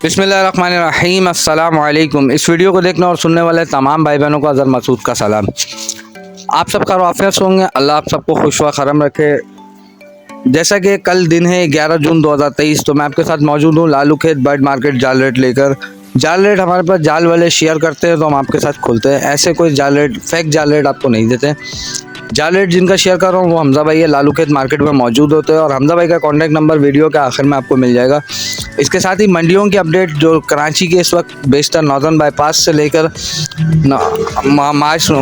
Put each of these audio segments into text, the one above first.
बिस्मिल्लाहिर्रहमानिर्रहीम अस्सलाम वालेकुम। इस वीडियो को देखने और सुनने वाले तमाम भाई बहनों को अज़र मसूद का सलाम। आप सब खैरियत होंगे, अल्लाह आप सबको खुश व खरम रखे। जैसा कि कल दिन है 11 जून 2023, तो मैं आपके साथ मौजूद हूँ लालू खेत बर्ड मार्केट जाल रेट लेकर। जाल रेट हमारे पास जाल वाले शेयर करते हैं तो हम आपके साथ खोलते हैं, ऐसे कोई जाल रेट फेक जाल रेट आपको नहीं देते। जाल रेट जिनका शेयर कर रहा हूँ वो हमजा भाई है, लालू खेत मार्केट में मौजूद होते हैं और हमजा भाई का कॉन्टैक्ट नंबर वीडियो के आखिर में आपको मिल जाएगा। इसके साथ ही मंडियों की अपडेट जो कराची के इस वक्त बेशतर नॉर्दर्न बाईपास से लेकर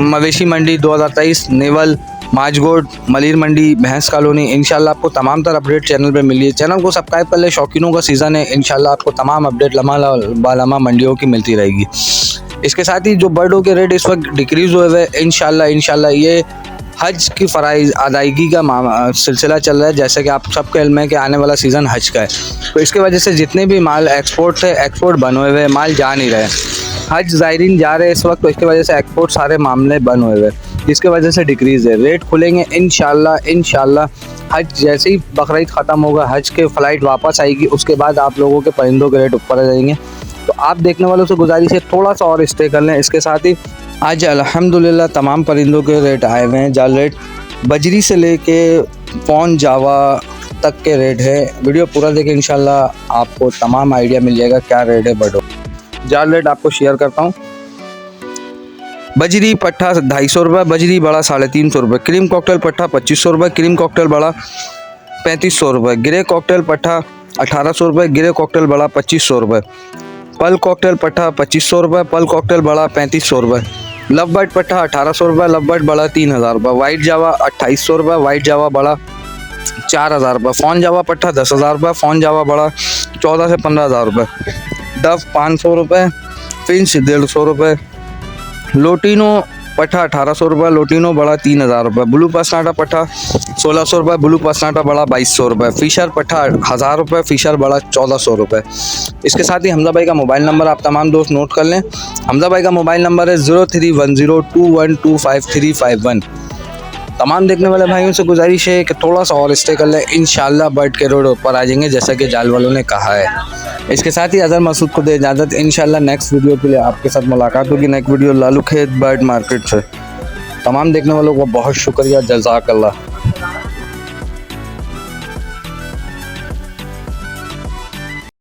मवेशी मंडी 2023, नेवल, माजगोड, मलिर मंडी, भैंस कॉलोनी, इंशाल्लाह आपको तमाम तरह अपडेट चैनल पे मिली है। चैनल को सब्सक्राइब कर ले, शौकीनों का सीज़न है, इंशाल्लाह आपको तमाम अपडेट लम्हा मंडियों की मिलती रहेगी। इसके साथ ही जो बर्डों के रेट इस वक्त डिक्रीज़ हुए हुए, इंशाल्लाह ये हज की फ़राइज़ अदायगी का सिलसिला चल रहा है। जैसे कि आप सबके इल्म है कि आने वाला सीज़न हज का है, तो इसकी वजह से जितने भी माल एक्सपोर्ट थे, एक्सपोर्ट बंद हुए हुए, माल जा नहीं रहे। हज ज़ायरीन जा रहे हैं इस वक्त, तो इसकी वजह से एक्सपोर्ट सारे मामले बंद हुए हुए, जिसकी वजह से डिक्रीज़ है। रेट खुलेंगे इंशाल्लाह। हज जैसे ही बकरीद ख़त्म होगा, हज के फ़्लाइट वापस आएगी, उसके बाद आप लोगों के परिंदों के रेट ऊपर आ जाएंगे। तो आप देखने वालों से गुजारिश है थोड़ा सा और स्टे कर लें। इसके साथ ही आज अल्हम्दुलिल्लाह तमाम परिंदों के रेट आए हुए हैं। जाल रेट बजरी से लेके पौन जावा तक के रेट है। वीडियो पूरा देखें, इंशाल्लाह आपको तमाम आइडिया मिल जाएगा क्या रेट है बर्डों। जाल रेट आपको शेयर करता हूँ। बजरी पट्ठा 250 रुपये, बजरी बड़ा 350 रुपये, क्रीम कॉकटेल पट्ठा 2500 रुपये, क्रीम कॉकटेल बड़ा 3500 रुपये, ग्रे कॉकटेल पट्ठा 1800 रुपये, ग्रे कॉकटेल बड़ा 2500 रुपये, पल कॉकटेल पट्ठा 2500 रुपये, पल कॉकटेल बड़ा 3500 रुपये, लव बर्ड पट्ठा 1800 रुपये, लव बर्ड बड़ा 3000 रुपये, वाइट जावा 2800 रुपये, वाइट जावा बड़ा 4000 रुपये, फ़ॉन जावा पट्ठा 10,000 रुपये, फ़ॉन जावा बड़ा 14 से 15,000 रुपये, डव 500 रुपये, फिंच 150 रुपये, लोटिनो पट्ठा 1800 रुपये, लोटिनो बड़ा 3000 रुपये, ब्लू पसनाटा पट्ठा 1600 रुपये, ब्लू पसनाटा बड़ा 2200 रुपये, फ़िशर पट्ठा 1000 रुपये, फ़िशर बड़ा 1400 रुपये। इसके साथ ही हमजा भाई का मोबाइल नंबर आप तमाम दोस्त नोट कर लें। हमजा भाई का मोबाइल नंबर है 031021255351। तमाम देखने वाले भाइयों से गुजारिश है कि थोड़ा सा और स्टे कर लें, इंशाल्लाह बर्ड के रोड ऊपर आ जाएंगे जैसा कि जाल वालों ने कहा है। इसके साथ ही अज़र मसूद को दे इजाज़त। इंशाल्लाह नेक्स्ट वीडियो के लिए आपके साथ मुलाकात होगी। नेक्स्ट वीडियो लालू खेत बर्ड मार्केट से। तमाम देखने वालों को बहुत शुक्रिया, जज़ाकल्लाह।